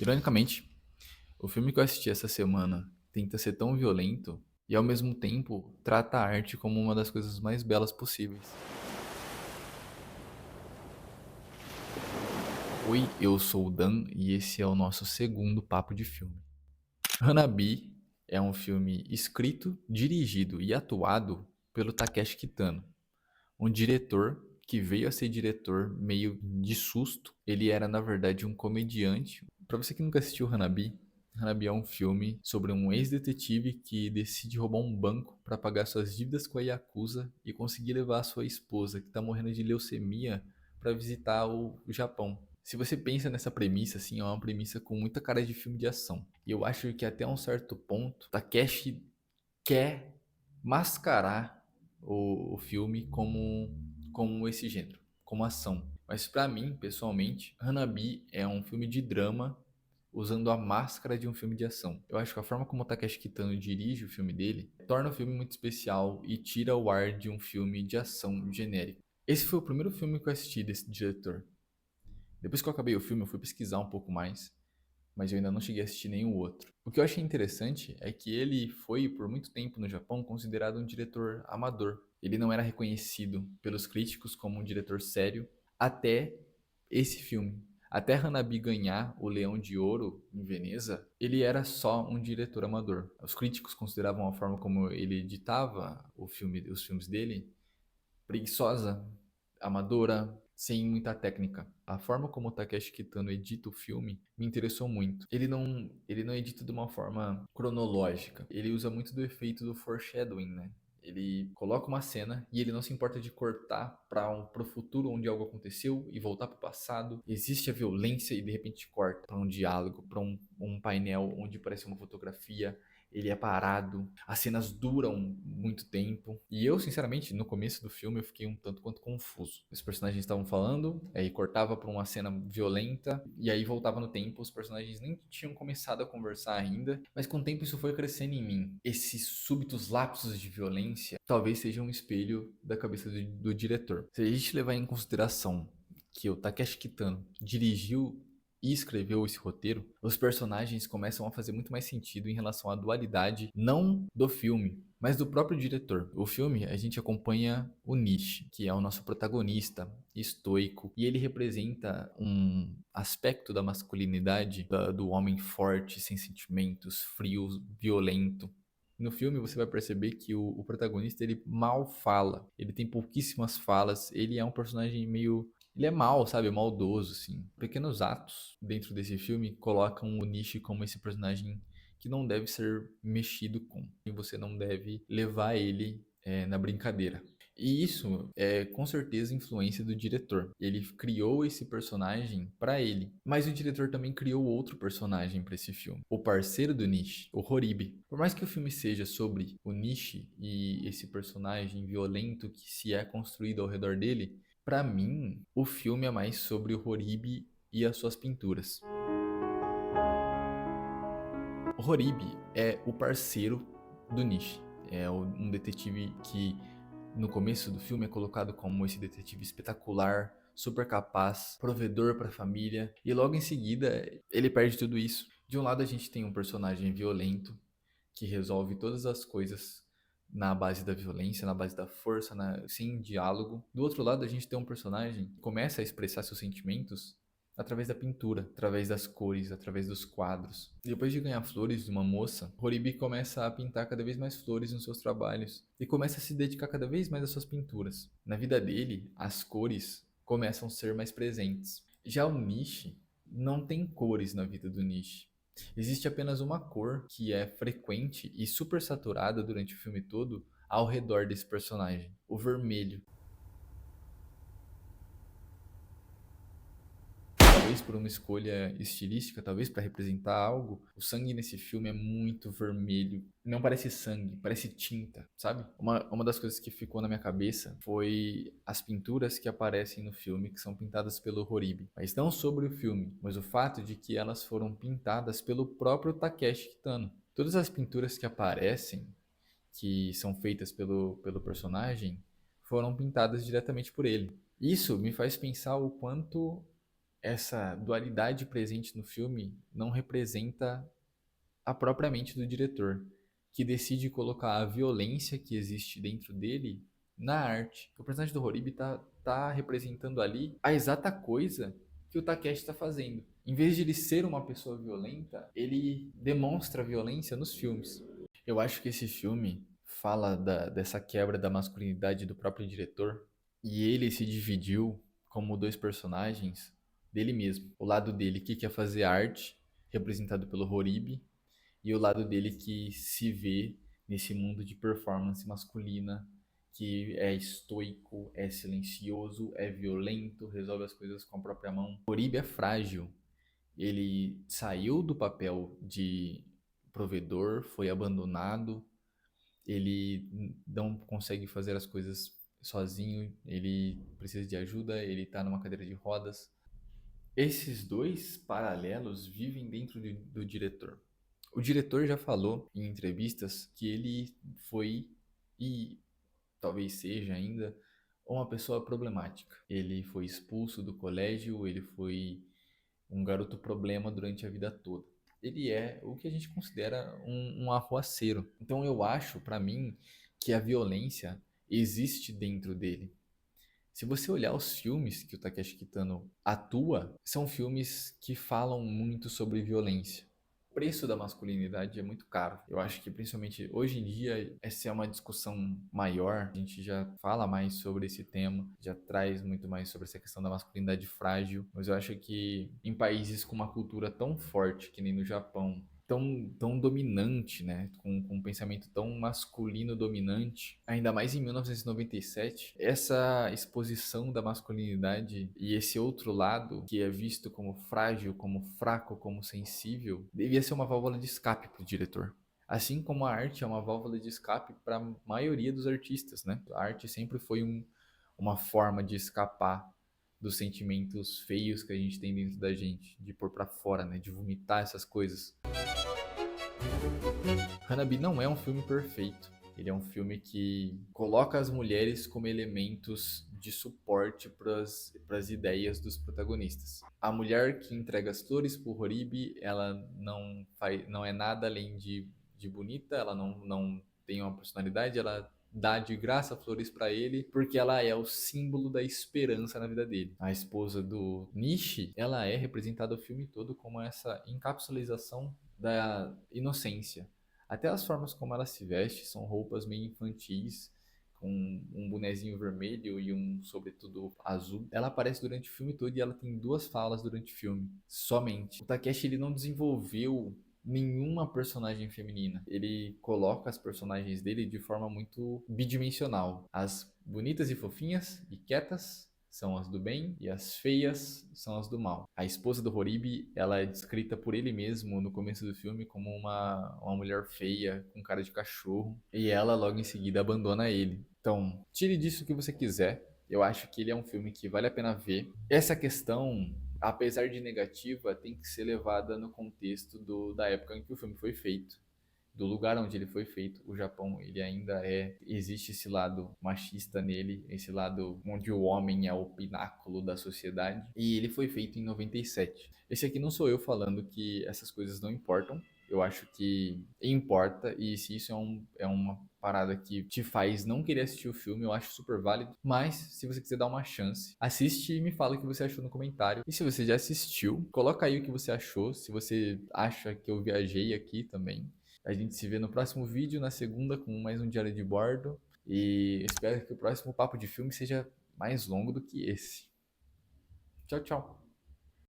Ironicamente, o filme que eu assisti essa semana tenta ser tão violento e ao mesmo tempo trata a arte como uma das coisas mais belas possíveis. Oi, eu sou o Dan e esse é o nosso segundo papo de filme. Hanabi é um filme escrito, dirigido e atuado pelo Takeshi Kitano, um diretor que veio a ser diretor meio de susto. Ele era, na verdade, um comediante. Para você que nunca assistiu Hanabi, Hanabi é um filme sobre um ex-detetive que decide roubar um banco para pagar suas dívidas com a Yakuza e conseguir levar a sua esposa, que está morrendo de leucemia, para visitar o Japão. Se você pensa nessa premissa, assim, é uma premissa com muita cara de filme de ação. E eu acho que até um certo ponto, Takeshi quer mascarar o filme como esse gênero, como ação. Mas pra mim, pessoalmente, Hanabi é um filme de drama usando a máscara de um filme de ação. Eu acho que a forma como o Takeshi Kitano dirige o filme dele torna o filme muito especial e tira o ar de um filme de ação genérico. Esse foi o primeiro filme que eu assisti desse diretor. Depois que eu acabei o filme, eu fui pesquisar um pouco mais, mas eu ainda não cheguei a assistir nenhum outro. O que eu achei interessante é que ele foi, por muito tempo no Japão, considerado um diretor amador. Ele não era reconhecido pelos críticos como um diretor sério até esse filme. Até Hanabi ganhar o Leão de Ouro em Veneza, ele era só um diretor amador. Os críticos consideravam a forma como ele editava os filmes dele preguiçosa, amadora, sem muita técnica. A forma como o Takeshi Kitano edita o filme me interessou muito. Ele não edita de uma forma cronológica. Ele usa muito do efeito do foreshadowing, né? Ele coloca uma cena e ele não se importa de cortar para o futuro onde algo aconteceu e voltar para o passado. Existe a violência e de repente corta para um diálogo, para um painel onde parece uma fotografia. Ele é parado, as cenas duram muito tempo. E eu, sinceramente, no começo do filme eu fiquei um tanto quanto confuso. Os personagens estavam falando, aí cortava para uma cena violenta, e aí voltava no tempo, os personagens nem tinham começado a conversar ainda, mas com o tempo isso foi crescendo em mim. Esses súbitos lapsos de violência talvez sejam um espelho da cabeça do diretor. Se a gente levar em consideração que o Takeshi Kitano dirigiu e escreveu esse roteiro, os personagens começam a fazer muito mais sentido em relação à dualidade, não do filme, mas do próprio diretor. O filme, a gente acompanha o Nishi, que é o nosso protagonista estoico, e ele representa um aspecto da masculinidade, do homem forte, sem sentimentos, frio, violento. No filme você vai perceber que o protagonista ele mal fala, ele tem pouquíssimas falas, ele é um personagem meio ele é mal, sabe? Maldoso, assim. Pequenos atos dentro desse filme colocam o Nishi como esse personagem que não deve ser mexido com. E você não deve levar ele na brincadeira. E isso é com certeza influência do diretor. Ele criou esse personagem para ele, mas o diretor também criou outro personagem para esse filme, o parceiro do Nishi, o Horibi. Por mais que o filme seja sobre o Nishi e esse personagem violento que se é construído ao redor dele, para mim, o filme é mais sobre o Horibi e as suas pinturas. O Horibi é o parceiro do Nishi. É um detetive que no começo do filme é colocado como esse detetive espetacular, super capaz, provedor para a família, e logo em seguida ele perde tudo isso. De um lado a gente tem um personagem violento que resolve todas as coisas na base da violência, na base da força, sem diálogo. Do outro lado, a gente tem um personagem que começa a expressar seus sentimentos através da pintura, através das cores, através dos quadros. Depois de ganhar flores de uma moça, Horibi começa a pintar cada vez mais flores nos seus trabalhos e começa a se dedicar cada vez mais às suas pinturas. Na vida dele, as cores começam a ser mais presentes. Já o Nishi não tem cores na vida do Nishi. Existe apenas uma cor que é frequente e super saturada durante o filme todo ao redor desse personagem, o vermelho. Talvez por uma escolha estilística, talvez para representar algo, o sangue nesse filme é muito vermelho. Não parece sangue, parece tinta, sabe? Uma das coisas que ficou na minha cabeça foi as pinturas que aparecem no filme, que são pintadas pelo Horibi. Mas não sobre o filme, mas o fato de que elas foram pintadas pelo próprio Takeshi Kitano. Todas as pinturas que aparecem, que são feitas pelo personagem, foram pintadas diretamente por ele. Isso me faz pensar o quanto essa dualidade presente no filme não representa a própria mente do diretor, que decide colocar a violência que existe dentro dele na arte. O personagem do Horibi tá representando ali a exata coisa que o Takeshi está fazendo. Em vez de ele ser uma pessoa violenta, ele demonstra violência nos filmes. Eu acho que esse filme fala dessa quebra da masculinidade do próprio diretor e ele se dividiu como dois personagens dele mesmo. O lado dele que quer fazer arte, representado pelo Horibi, e o lado dele que se vê nesse mundo de performance masculina, que é estoico, é silencioso, é violento, resolve as coisas com a própria mão. O Oribe é frágil. Ele saiu do papel de provedor, foi abandonado, ele não consegue fazer as coisas sozinho, ele precisa de ajuda, ele está numa cadeira de rodas. Esses dois paralelos vivem dentro do diretor. O diretor já falou em entrevistas que ele foi e talvez seja ainda uma pessoa problemática. Ele foi expulso do colégio, ele foi um garoto problema durante a vida toda. Ele é o que a gente considera um arruaceiro. Então eu acho, para mim, que a violência existe dentro dele. Se você olhar os filmes que o Takeshi Kitano atua, são filmes que falam muito sobre violência. O preço da masculinidade é muito caro. Eu acho que principalmente hoje em dia essa é uma discussão maior. A gente já fala mais sobre esse tema, já traz muito mais sobre essa questão da masculinidade frágil. Mas eu acho que em países com uma cultura tão forte, que nem no Japão, tão dominante, né? Com um pensamento tão masculino dominante, ainda mais em 1997, essa exposição da masculinidade e esse outro lado, que é visto como frágil, como fraco, como sensível, devia ser uma válvula de escape para o diretor. Assim como a arte é uma válvula de escape para a maioria dos artistas, né? A arte sempre foi uma forma de escapar dos sentimentos feios que a gente tem dentro da gente, de pôr para fora, né? De vomitar essas coisas. Hanabi não é um filme perfeito. Ele é um filme que coloca as mulheres como elementos de suporte para as ideias dos protagonistas. A mulher que entrega as flores para o Horibi, ela não é nada além de bonita, ela não tem uma personalidade, ela dá de graça flores para ele porque ela é o símbolo da esperança na vida dele. A esposa do Nishi, ela é representada o filme todo como essa encapsulização da inocência. Até as formas como ela se veste são roupas meio infantis, com um bonezinho vermelho e um sobretudo azul. Ela aparece durante o filme todo e ela tem duas falas durante o filme, somente. O Takeshi ele não desenvolveu nenhuma personagem feminina. Ele coloca as personagens dele de forma muito bidimensional. As bonitas e fofinhas e quietas são as do bem e as feias são as do mal. A esposa do Horibi, ela é descrita por ele mesmo no começo do filme como uma mulher feia, com cara de cachorro, e ela logo em seguida abandona ele. Então, tire disso o que você quiser. Eu acho que ele é um filme que vale a pena ver. Essa questão, apesar de negativa, tem que ser levada no contexto da época em que o filme foi feito, do lugar onde ele foi feito. O Japão, ele ainda existe esse lado machista nele, esse lado onde o homem é o pináculo da sociedade, e ele foi feito em 97. Esse aqui não sou eu falando que essas coisas não importam. Eu acho que importa, e se isso é uma parada que te faz não querer assistir o filme, eu acho super válido. Mas, se você quiser dar uma chance, assiste e me fala o que você achou no comentário. E se você já assistiu, coloca aí o que você achou. Se você acha que eu viajei aqui também. A gente se vê no próximo vídeo, na segunda, com mais um diário de bordo. E espero que o próximo papo de filme seja mais longo do que esse. Tchau, tchau.